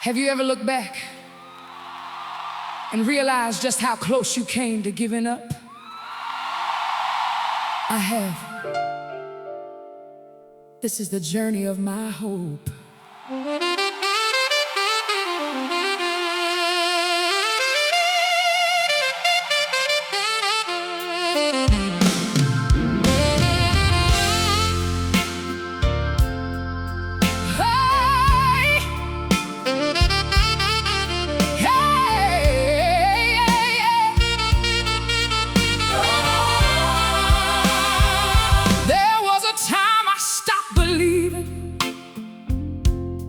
Have you ever looked back and realized just how close you came to giving up? I have. This is the journey of my hope.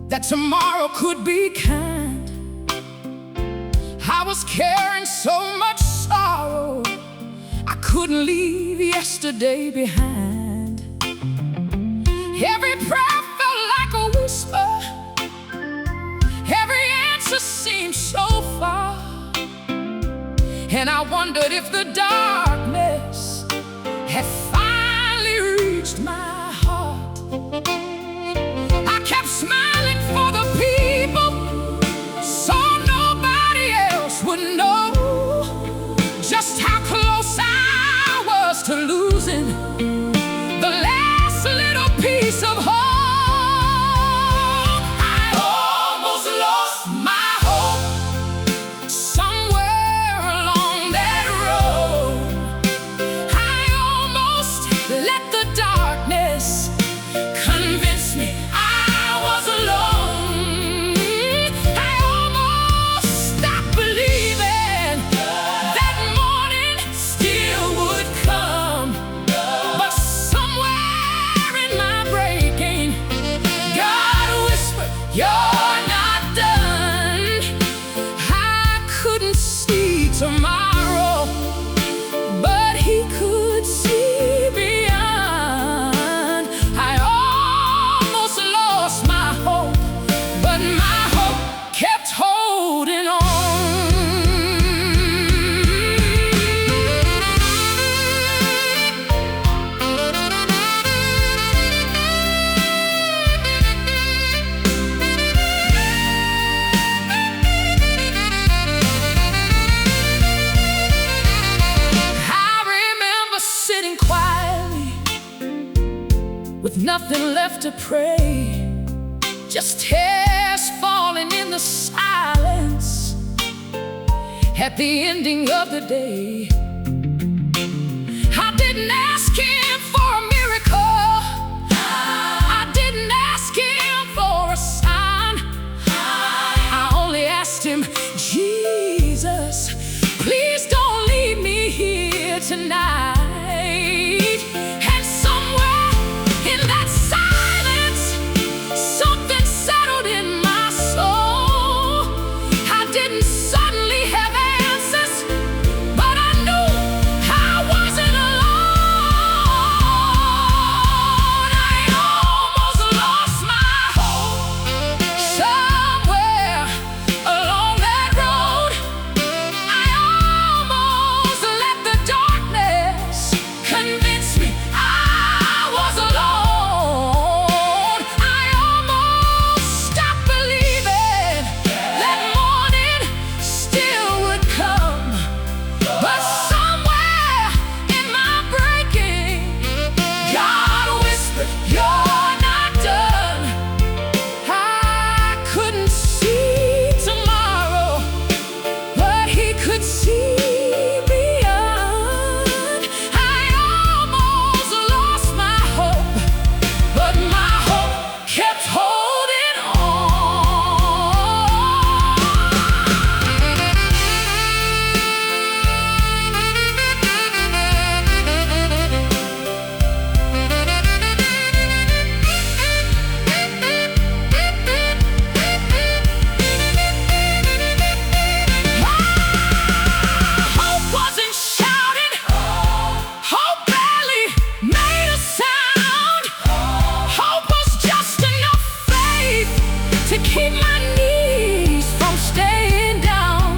That tomorrow could be kind. I was carrying so much sorrow, I couldn't leave yesterday behind. Every prayer felt like a whisper, every answer seemed so far, and I wondered if the darkness had finally reached my heart. I kept smiling for the people, so nobody else would know just how close I was to losing the last little piece of hope. I almost lost my hope somewhere along that road. I almost let the darkness convince me I was alone. I almost stopped believing that morning still would come. But somewhere in my breaking, God whispered, "You're not done." I couldn't see tomorrow, but He could see beyond. I almost lost my hope, but my hope kept holding on. I remember sitting quietly with nothing left to pray, just tears falling in the silence at the ending of the day. I didn't ask Him for a miracle, I didn't ask Him for a sign. I only asked Him, "Jesus, please don't leave me here tonight." And somewhere in that silence, something settled in my soul. I didn't suddenly have answers, but I knew I wasn't alone. I almost lost my hope somewhere along that road. I almost let the darkness convince me I was alone. I almost stopped believing that morning still would come. But somewhere in my breaking, God whispered, "You're not done." I couldn't see tomorrow, but He could see beyond. I almost lost my hope, but my hope kept holding on. Hope wasn't shouting, hope barely made a sound. Hope was just enough faith to keep my knees from staying down.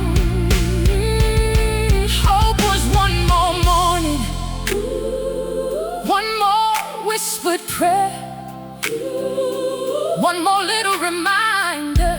Hope was one more morning, one more whispered prayer, one more little reminder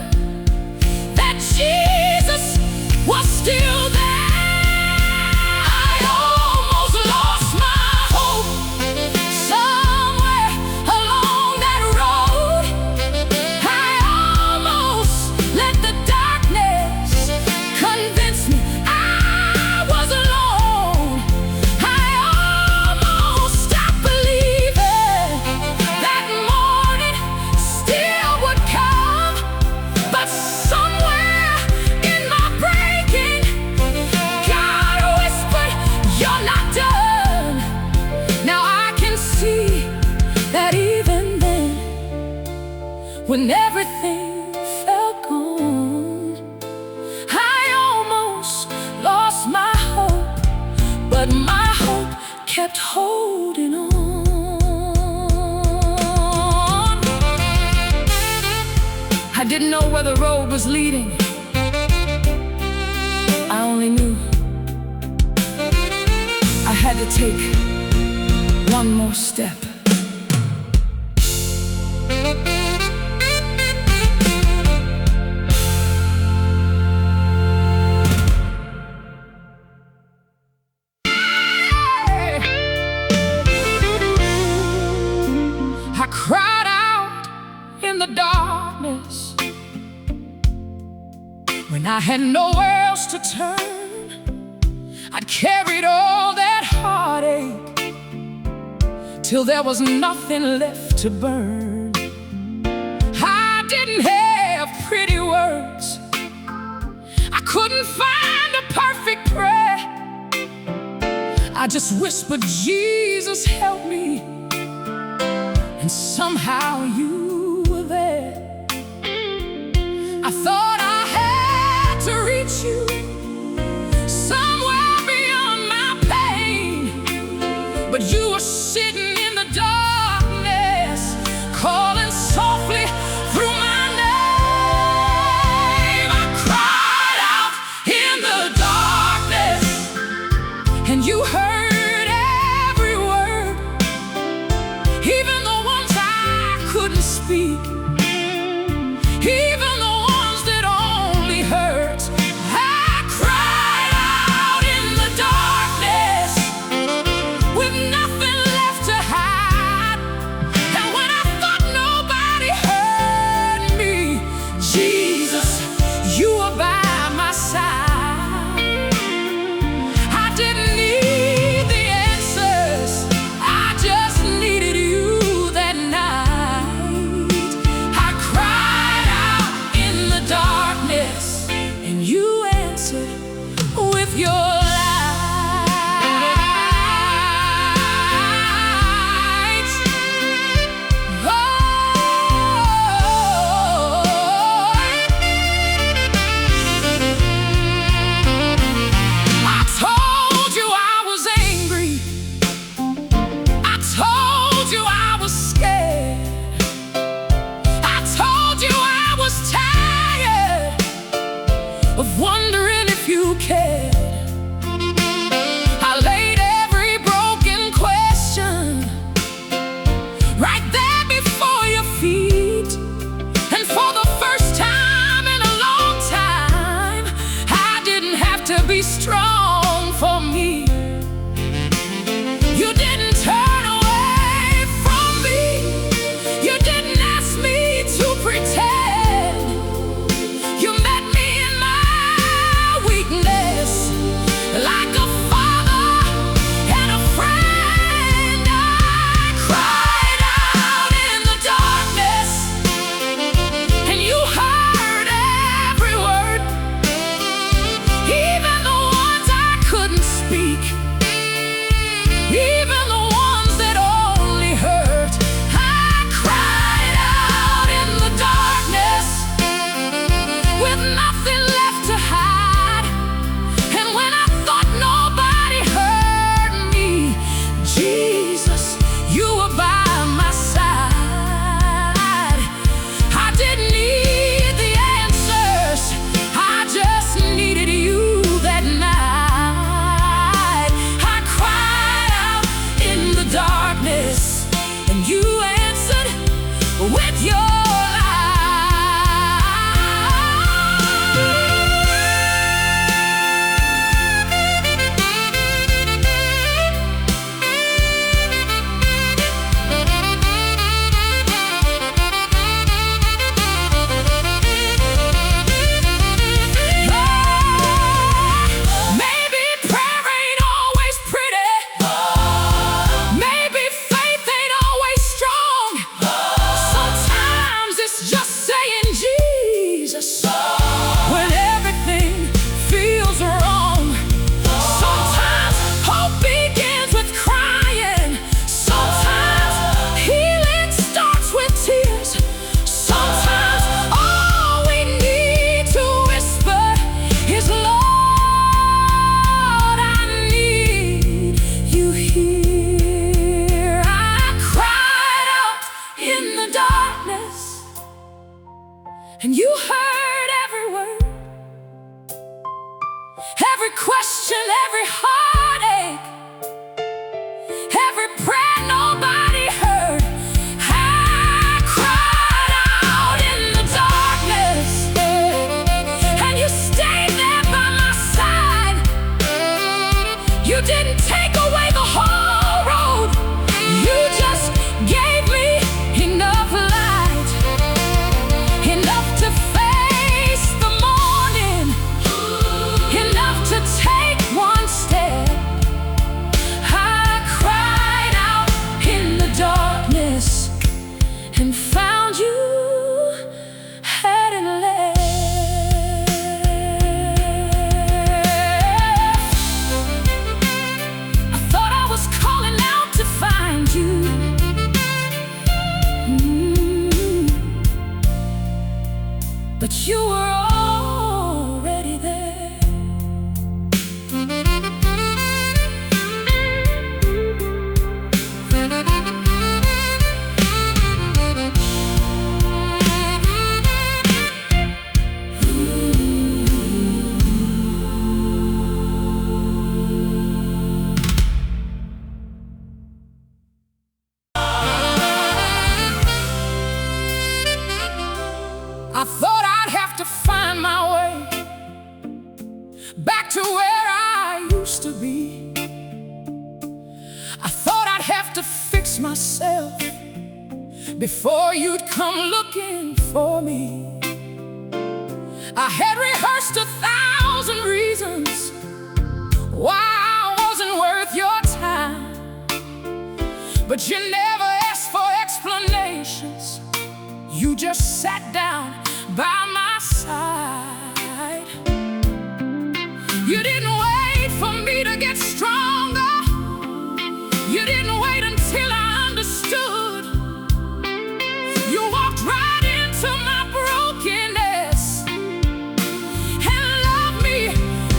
when everything felt gone. I almost lost my hope, but my hope kept holding on. I didn't know where the road was leading. I only knew I had to take one more step. I cried out in the darkness when I had nowhere else to turn. I'd carried all that heartache till there was nothing left to burn. I didn't have pretty words, I couldn't find a perfect prayer. I just whispered, Jesus, help me. And somehow you were there. I thought I had to reach you somewhere beyond my pain, but you were sitting in the darkness, calling softly through my name. I cried out in the darkness, and you heard every word, even the ones I couldn't speak, even the ones that only hurt. I cried out in the darkness with nothing left to hide. And when I thought nobody heard me, Jesus, you were by my side. I didn't need the answers, I just needed you that night. I cried out in the darkness, and you answered with your light. Oh, I told you I was angry, I told you I was scared, I told you I was tired of wondering if you cared. I laid every broken question right there before your feet, and for the first time in a long time, I didn't have to be strong for me. You didn't turn away from me, you didn't ask me to pretend. You met me in my weakness, like a father and a friend. I cried out in the darkness, and you heard every word, even the ones I And you heard every word, every question, every heartache, every prayer nobody heard. I cried out in the darkness, and you stayed there by my side. You didn't take away the whole road, you just gave me enough light, enough to face the morning, enough to take one step. I cried out in the darkness and found you hadn't left. I thought I was calling out to find you. But you were already there. I thought I'd have to find my way back to where I used to be. I thought I'd have to fix myself before you'd come looking for me. I had rehearsed 1,000 reasons why I wasn't worth your time, but you never asked for explanations. You just sat down by my side. You didn't wait for me to get stronger. You didn't wait until I understood. You walked right into my brokenness and loved me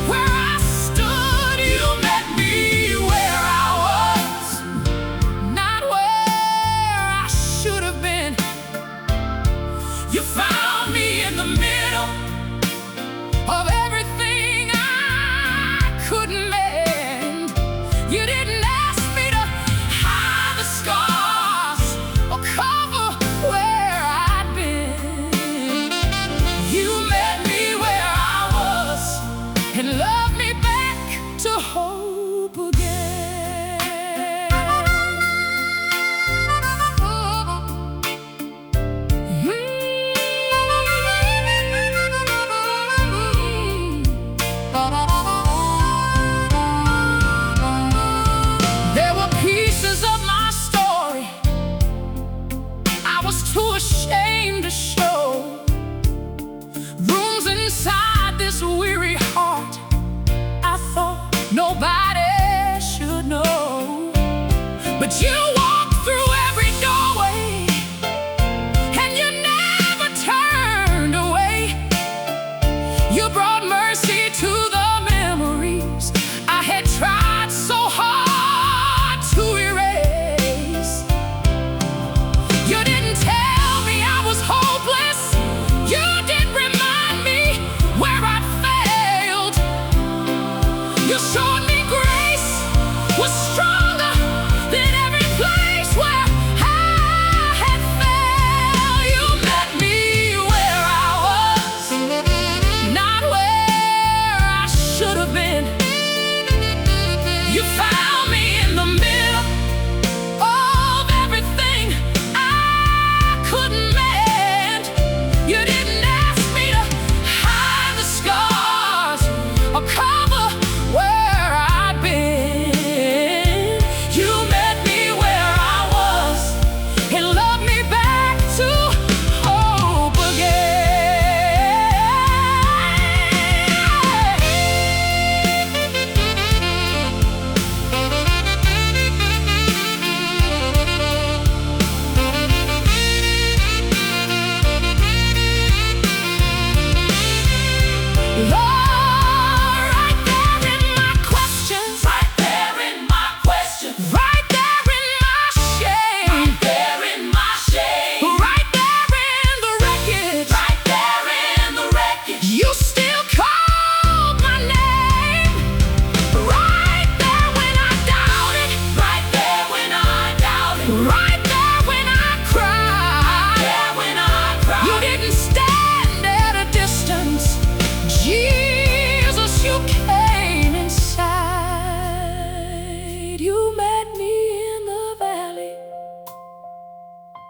where I stood. You met me where I was, not where I should have been. You found me in the middle of everything I couldn't mend. You didn't ask me to hide the scars or cover where I'd been. You met me where I was and loved me back to hope again.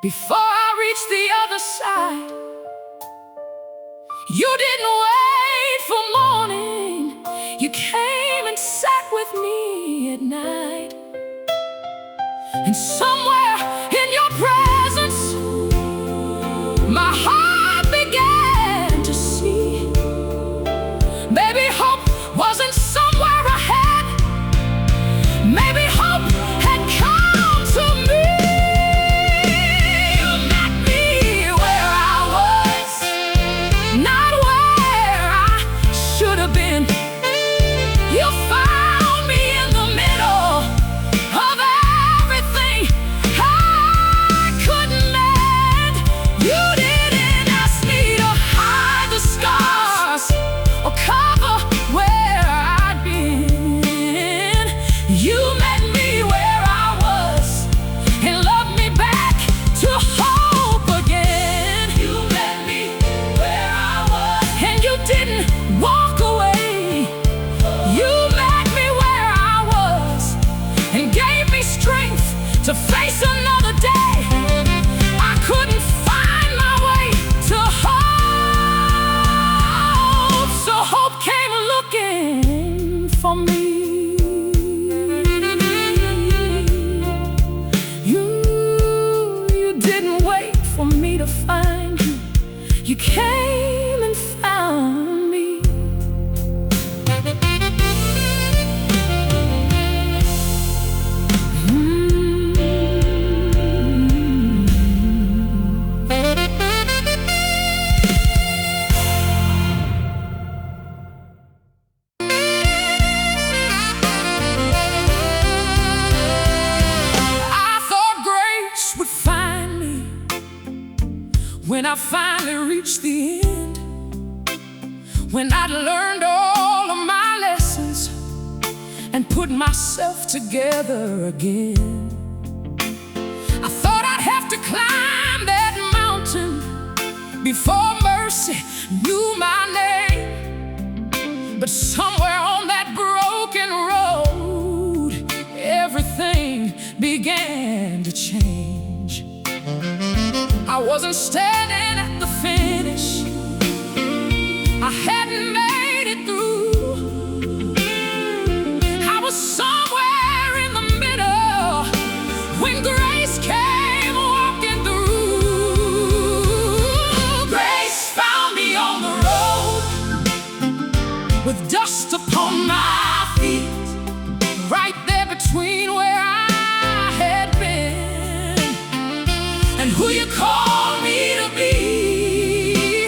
before I reached the other side. You didn't wait for morning. You came and sat with me at night. And somewhere in your presence, my heart began to see. Maybe hope wasn't somewhere ahead. Maybe hope had come to me. You met me where I was, not where I should have been. You found me in the middle of everything I couldn't mend. You didn't ask me to hide the scars or cover where I'd been. You met me where I was and loved me back to hope again. You met me where I was and you didn't walk away. You met me where I was and gave me strength to face another day. I couldn't find my way to hope, so hope came looking for me. You didn't wait for me to find you. You came and found me. When I finally reached the end, when I'd learned all of my lessons and put myself together again, I thought I'd have to climb that mountain before mercy knew my name. But somewhere on that broken road, everything began to change. I wasn't standing at the finish, I hadn't made it through. I was somewhere in the middle when grace came walking through. Grace found me on the road with dust upon my feet, right there between where I had been and who you called me to be.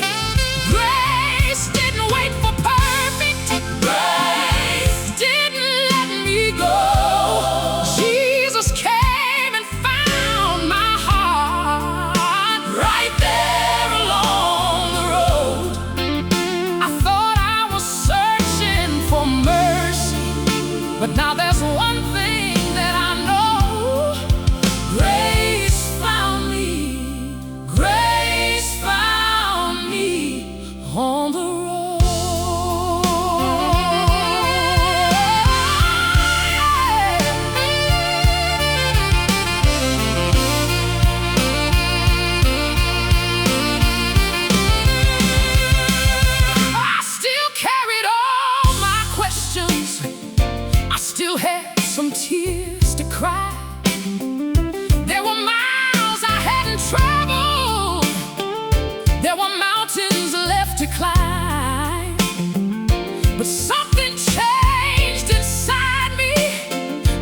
Grace didn't wait for perfect. Grace didn't let me go. Jesus came and found my heart right there along the road. I thought I was searching for mercy, but now there's one thing that I know. Grace found me. Grace found me on the road. I still carried all my questions. I still had some tears to cry. There were miles I hadn't traveled. There were mountains left to climb. But something changed inside me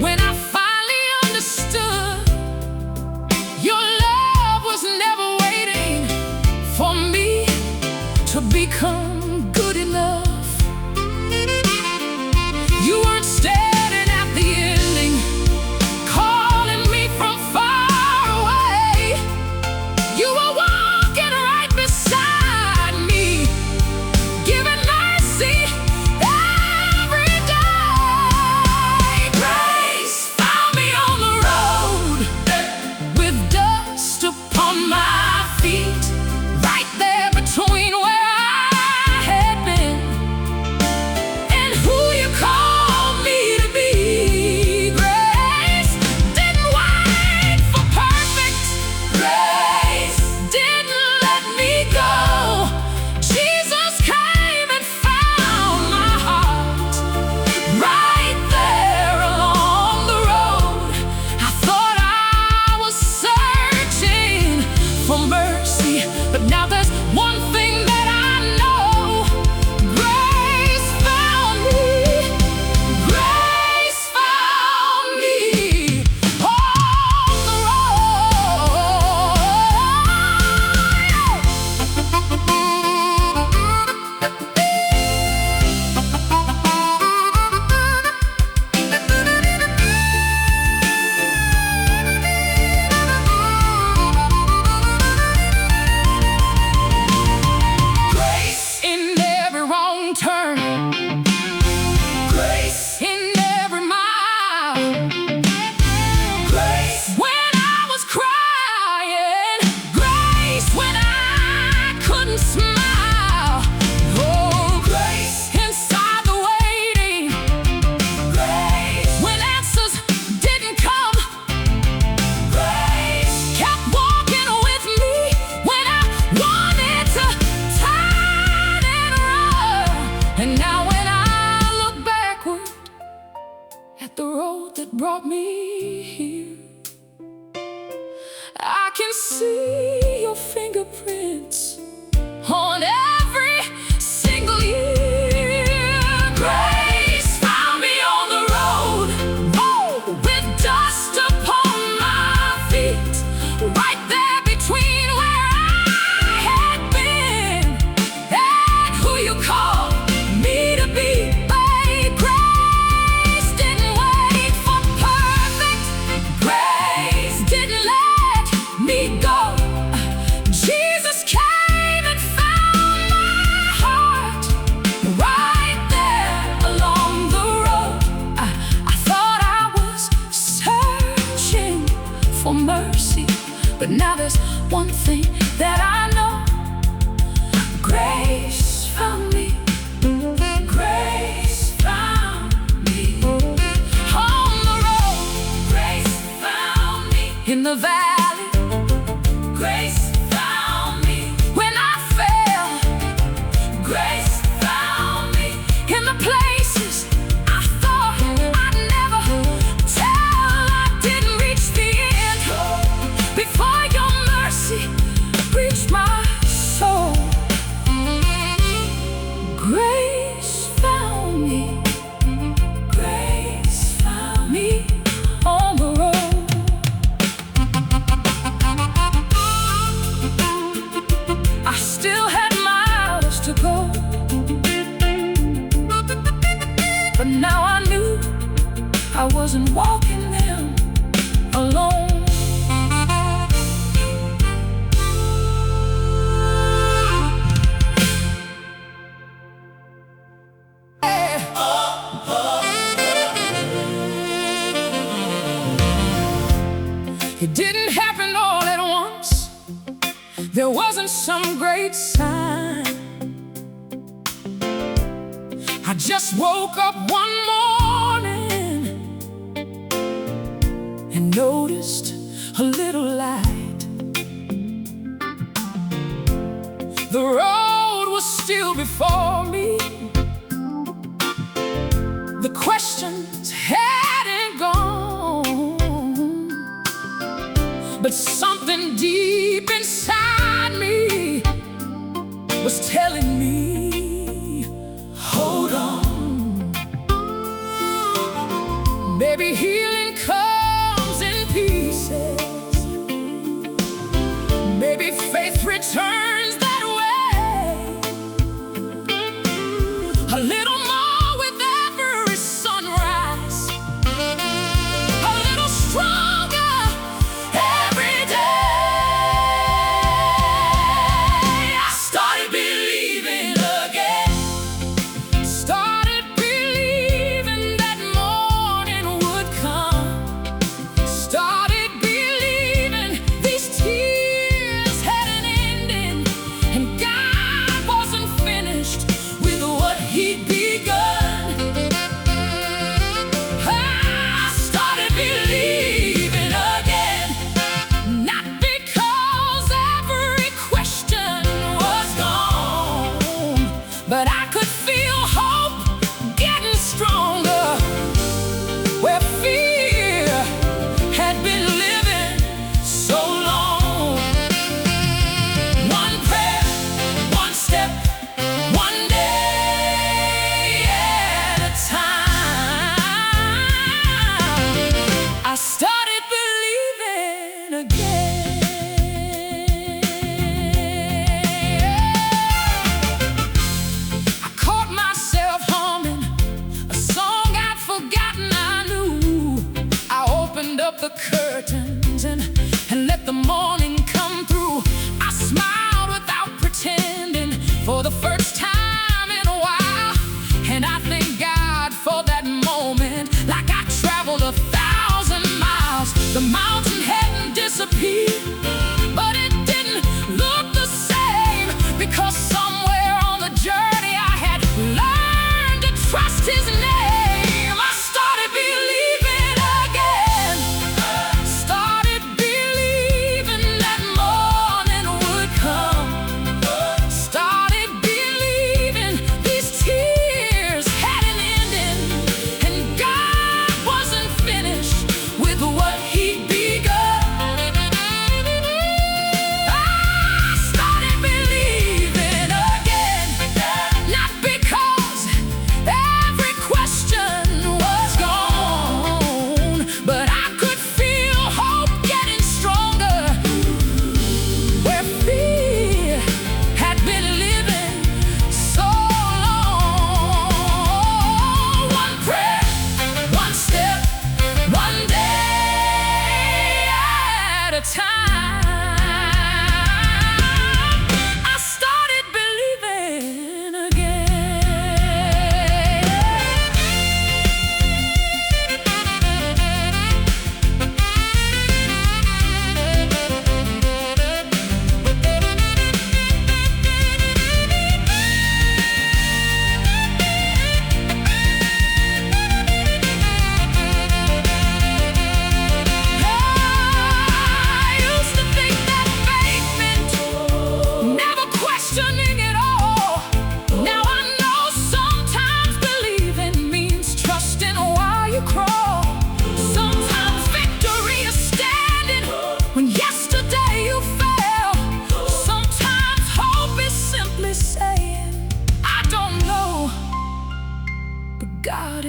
when I finally understood. Your love was never waiting for me to become good enough. You weren't standing at the ending, calling me from far away. You were walking right beside me, giving mercy every day. Grace found me on the road with dust upon my feet, right there between where I can see your fingerprints on every single year. Grace found me on the road, oh, with dust upon my feet, right there between where I had been and who you call me to be. But grace didn't wait for perfect. Grace didn't let me go. Jesus came and found my heart right there along the road. I thought I was searching for mercy, but now there's one thing that I know. Grace found me. Grace found me on the road. Grace found me in the valley. Grace found me when I fell. Grace found me in the places I thought I'd never tell. I didn't reach the end before your mercy reached my soul. Grace found me. Grace found me on the road. I still had miles to go, but now I knew I wasn't walking them alone. It didn't happen all at once. There wasn't some great sign. I just woke up one morning and noticed a little light. The road was still before me. The questions hadn't gone, but something deep inside me was telling me, hold on. Baby, healing comes in pieces. Maybe faith returns that way. A little more with every sunrise, a little stronger every day. I started believing again. Started believing that morning would come. Started believing these tears had an ending, and God wasn't finished with what He'd begun. I started believing again, not because every question was gone, but I could feel hope getting stronger where fear had been living so long. One prayer, one step, one day at a time. I started believing again. I caught myself humming a song I'd forgotten I knew. I opened up the curtains and let the morning come through. I smiled without pretending for the first time in a while, and I thank God for that moment. Like I traveled 1,000 miles. The mountain hadn't disappeared, but it didn't look the same, because somewhere on the journey I had learned to trust His name. I started believing again. Started believing that morning would come. Started believing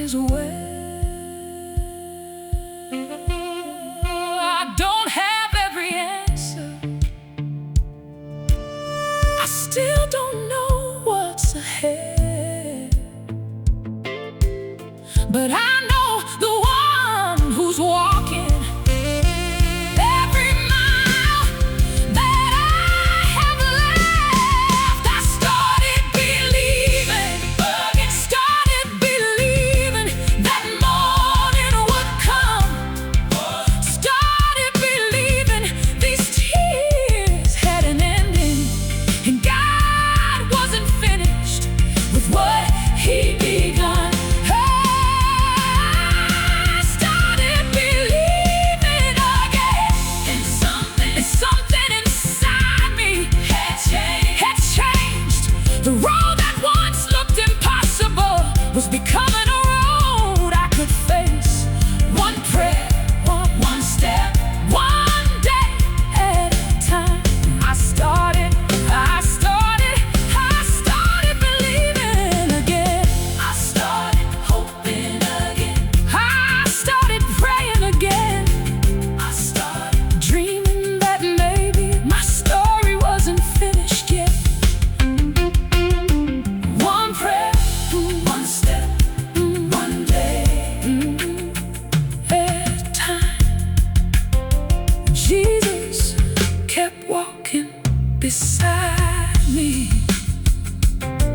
is well. I don't have every answer. I still don't know what's ahead, but I know the one who's walking every mile that I have left. I started believing that morning would come. Started believing these tears had an ending, and God wasn't finished with what He begun. The road that once looked impossible was becoming a road I could face. One prayer, one step, one day at a time. I started believing again. I started hoping again. I started praying again. I started dreaming that maybe my story wasn't finished yet. Jesus kept walking beside me,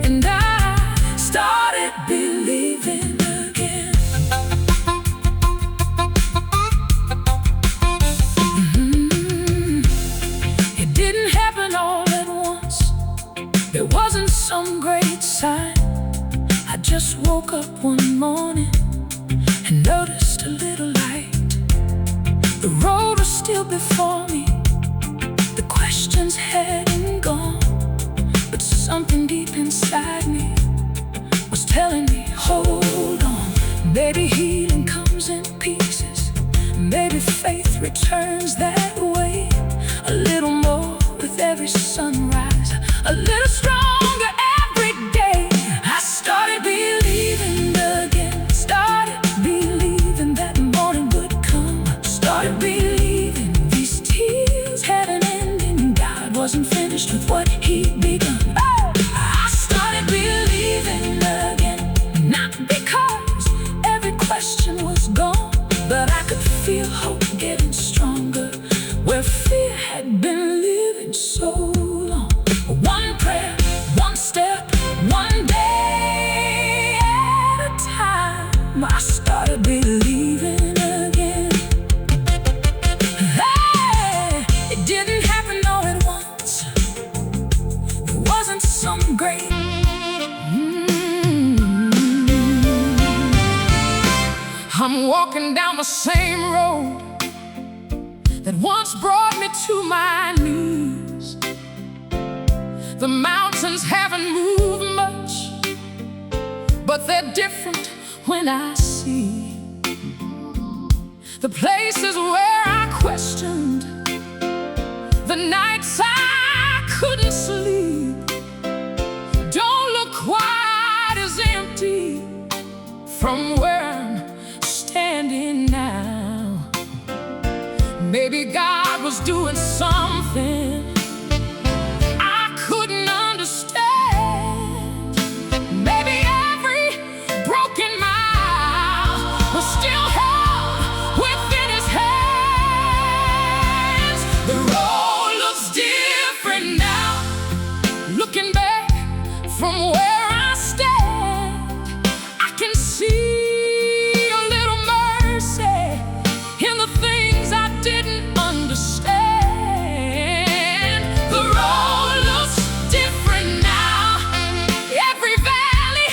and I started believing again. It didn't happen all at once. There wasn't some great sign. I just woke up one morning and noticed a little light. The road was still before me. The questions hadn't gone, but something deep inside me was telling me, hold on. Maybe healing comes in pieces. Maybe faith returns that way. A little more with every sunrise, a little stronger every day. I started believing again. Started believing that morning would come. Started believing these tears had an ending. God wasn't finished with what He begun. I started believing again, not because every question was gone, but I could feel hope getting stronger where fear had been living so long. One prayer, one step, one day at a time. I started believing again. Hey, it didn't happen all at once. There wasn't some great I'm walking down the same road that once brought me to my knees. The mountains haven't moved much, but they're different when I see the places where I questioned, the nights I couldn't sleep. Don't look quite as empty from where I'm standing now. Maybe God was doing something I couldn't understand. Maybe every broken mile was still held within His hands. The road looks different now, looking back from where I stand. I can see a little mercy in the things I didn't understand. The road looks different now. Every valley,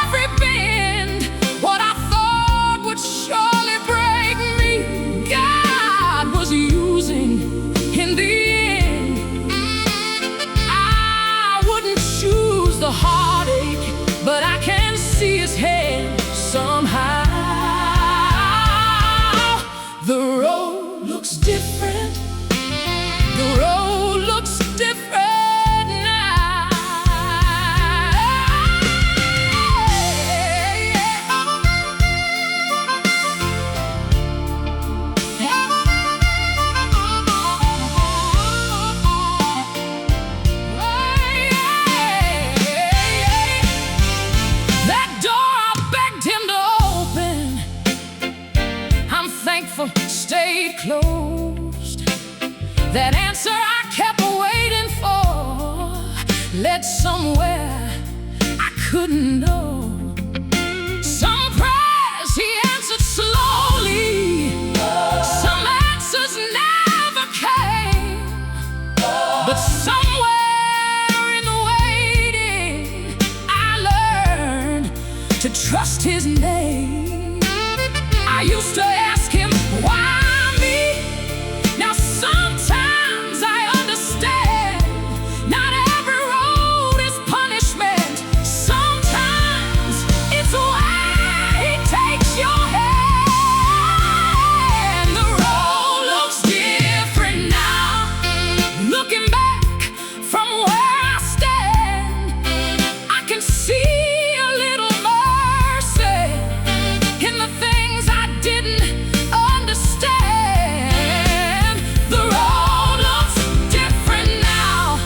every bend, what I thought would surely break me, God was using in the end. I wouldn't choose the heartache, but I can see His hand somehow. The road looks different. The road looks different now. somewhere I couldn't know. Some prayers he answered slowly, some answers never came, but somewhere in the waiting I learned to trust his name. I used to ask him, why me? Now sometimes I understand. Not every road is punishment. Sometimes it's where he takes your hand. The road looks different now, looking back from where I stand. I can see a little mercy in the things I didn't understand. The road looks different now.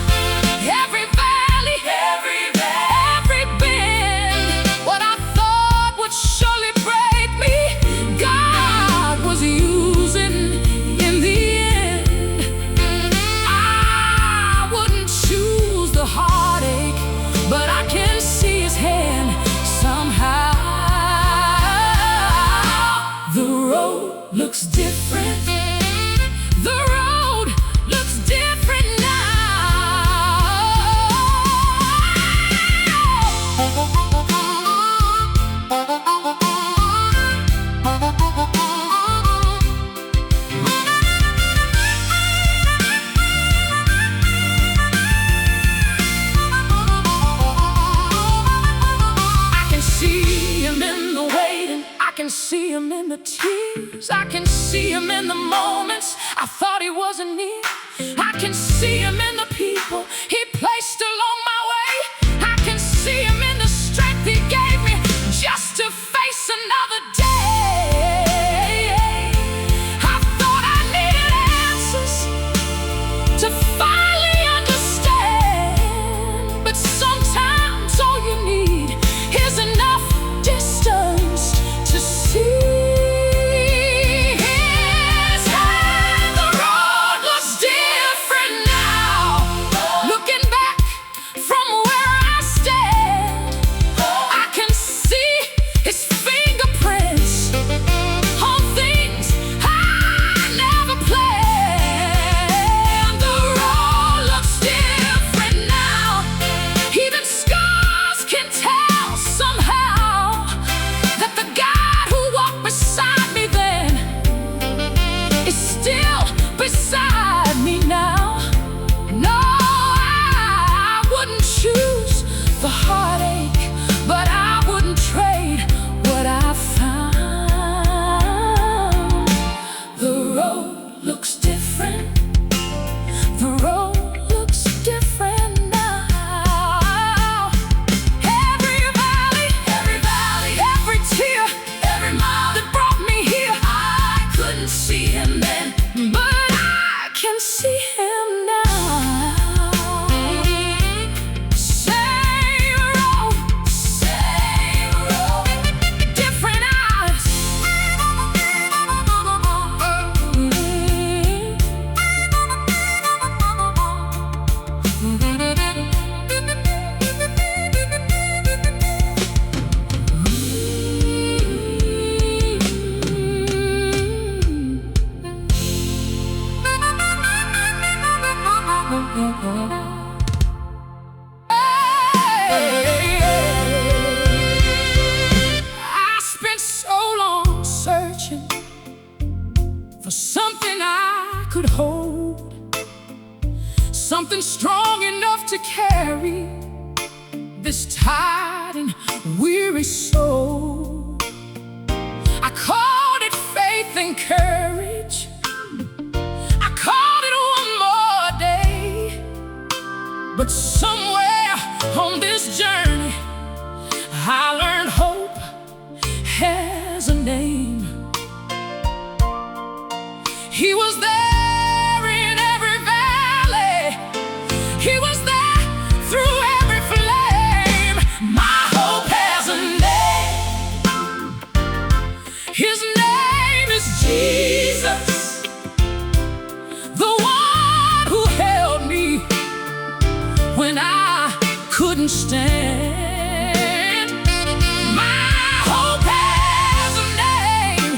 Every valley, every bend, what I thought would surely break me, God was using in the end. I wouldn't choose the heartache, but I can see his hand somehow. The road looks different. The road looks different now. I can see him in the waiting, I can see him in the tears, I can see him in the moments I thought he wasn't near. I can see him in the people he placed along my way. I can see him in the strength he gave me just to face another day. I thought I needed answers to finally understand, but sometimes all you need is enough distance to see his hand. The road looks different now, looking back from where I stand. I can see his fingerprints on things I never planned. The road looks different now. Even scars can tell somehow that the God who walked beside me then is still beside me now. No, I wouldn't choose the heartache, but I wouldn't trade what I found. The road looks different. The road looks different now. Every valley, every tear, every mile that brought me here. I couldn't see him then, but I can see him now. Same road, different eyes. I spent so long searching for something I could hold, something strong enough to carry this tired and weary soul. I called it faith and courage. I called it one more day. But somewhere on this journey, I learned hope has a name. He was there in every valley. He was there through every flame. My hope has a name. His name is Jesus, the one who held me when I stand. My hope has a name.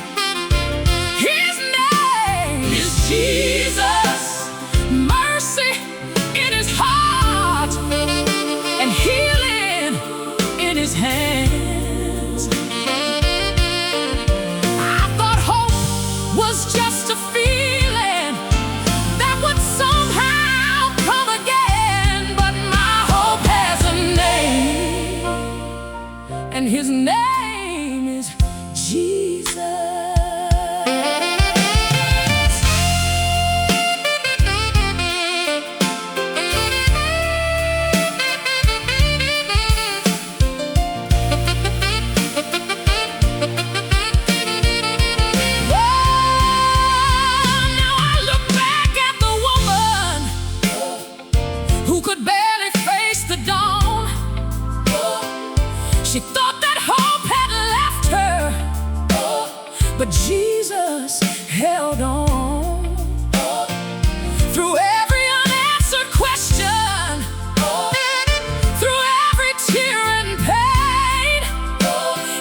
His name is Jesus. Mercy in his heart and healing in his hands. I thought hope was just a feeling that would somehow come again, but my hope has a name, and his name is Jesus. She thought that hope had left her, but Jesus held on. Through every unanswered question, through every tear and pain,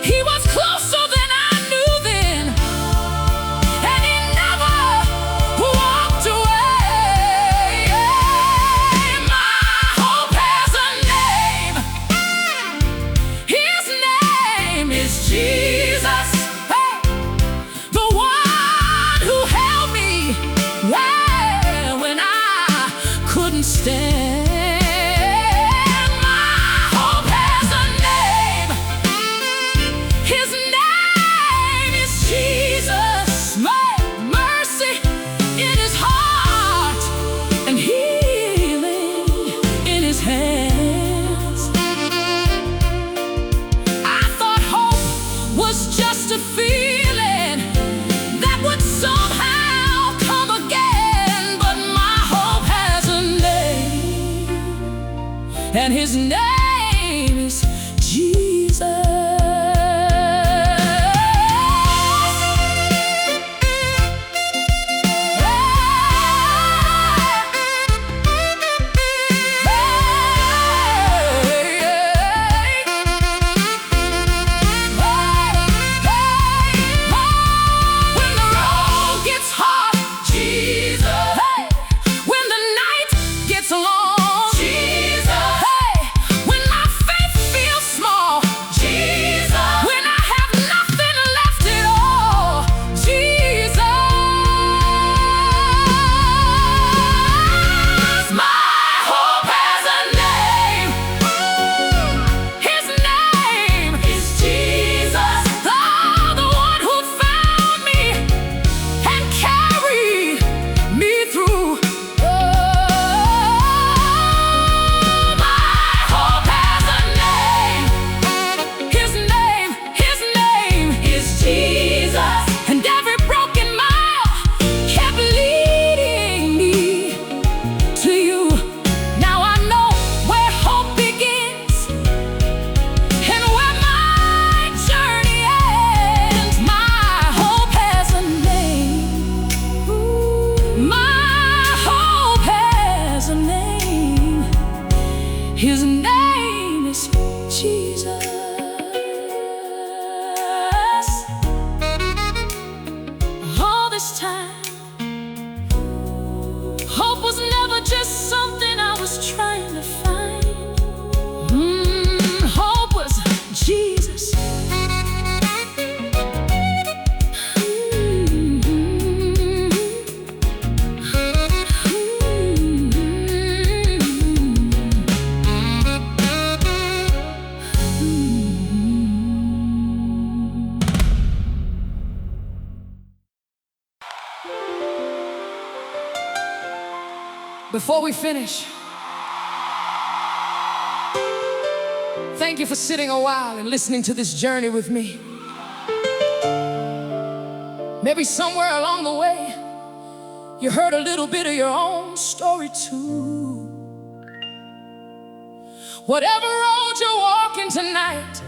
he was closer than I knew then, and he never walked away. My hope has a name. His name is Jesus. Hey, the one who held me when I couldn't stand. My hope has a name. His name is Jesus. Mercy in his heart and healing in his hands. I thought hope was just a feeling that would somehow come again, but my hope has a name, and his name is Jesus. When the road gets hard, Jesus. Hey, when the night gets long, Jesus. Hey, when my faith feels small, Jesus. When I have nothing left at all, Jesus. My hope has a name. His name is Jesus. Oh, the one who found me and carried me through. Oh, my hope has a name. His name is Jesus. And every broken mile kept leading me to you. Now I know where hope begins and where my journey ends. My hope has a name. My hope has a name. His name is Jesus. All this time, hope was never just something I was trying to find. Hope was Jesus. Before we finish, thank you for sitting a while and listening to this journey with me. Maybe somewhere along the way, you heard a little bit of your own story too. Whatever road you're walking tonight,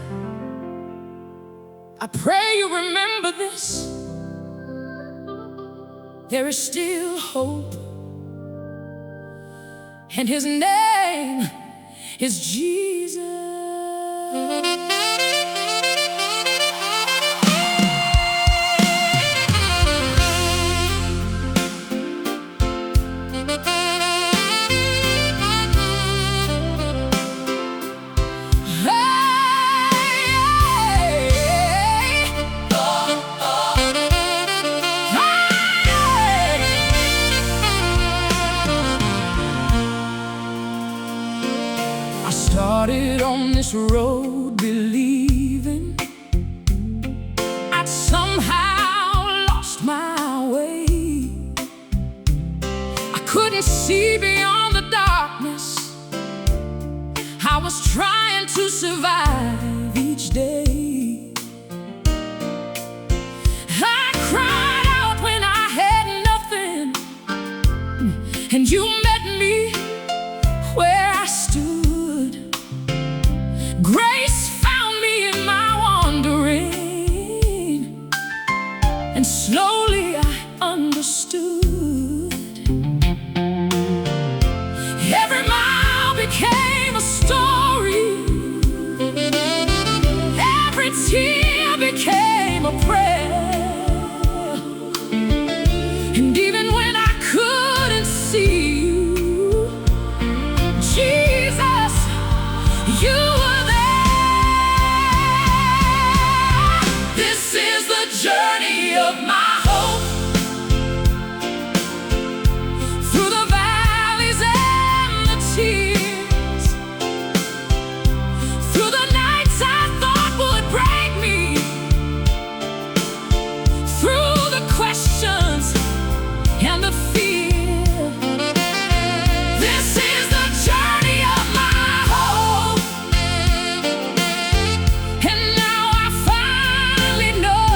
I pray you remember this. There is still hope, and his name is Jesus. I started on this road believing I'd somehow lost my way. I couldn't see beyond the darkness. I was trying to survive each day. I cried out when I had nothing, and you met me where I stood. Grace found me in my wandering, and slowly I understood. Every mile became a story, every tear became a prayer, and even when I couldn't see you, Jesus, you were there. This is the journey of my hope, through the valleys and the tears, through the nights I thought would break me, through the questions and the fear. This is the journey of my hope, and now I finally know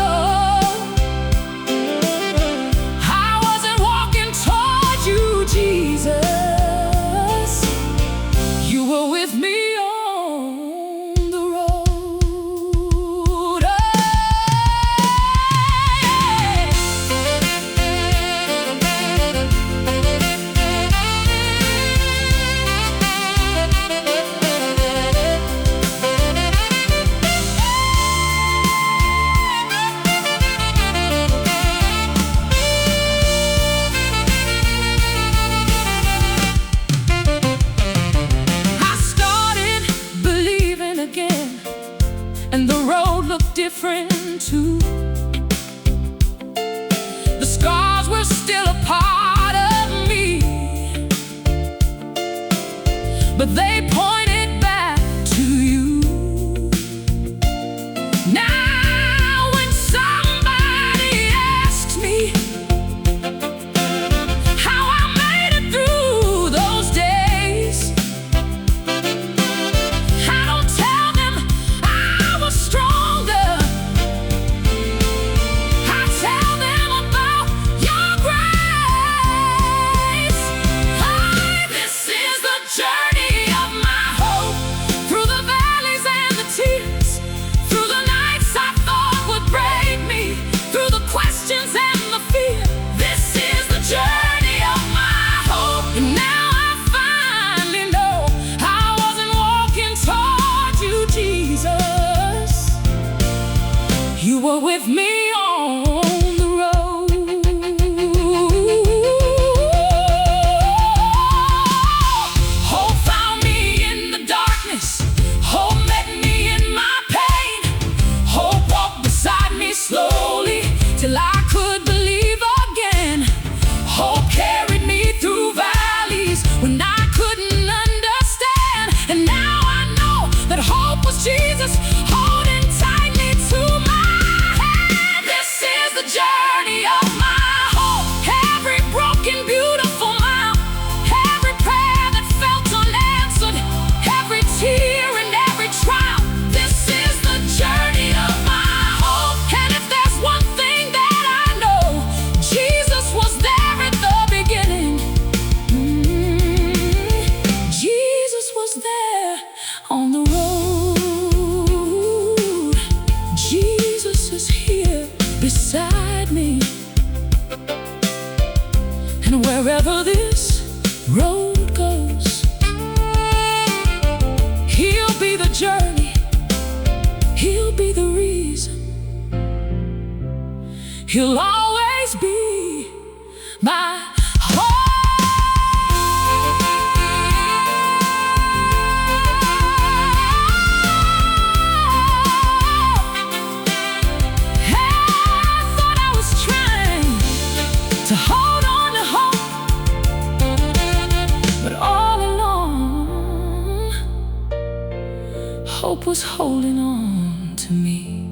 I wasn't walking toward you, Jesus. You were with me on the road. I started believing again, and the road looked different too. The scars were still a part of me, but they pointed back to you. Now when somebody asks me how I made it through those days, I don't tell them I was stronger. I tell them about your grace. This is the journey of my hope, through the valleys and the tears, through the nights I thought would break me, through the questions and the fear. This is the journey of my hope, and now I finally know I wasn't walking toward you, Jesus. You were with me on the road. Hope found me in the darkness. Hope met me in my pain. Hope walked beside me slowly till I could believe again. Hope carried me through valleys when I couldn't understand. And now I know that hope was Jesus holding tightly to my hand. This is the journey of my hope. Every broken, beautiful mile, every prayer that felt unanswered, every tear and every trial. This is the journey of my hope. And if there's one thing that I know, Jesus was there at the beginning. Jesus was there on the road. He'll always be my hope. I thought I was trying to hold on to hope, but all along, hope was holding on to me.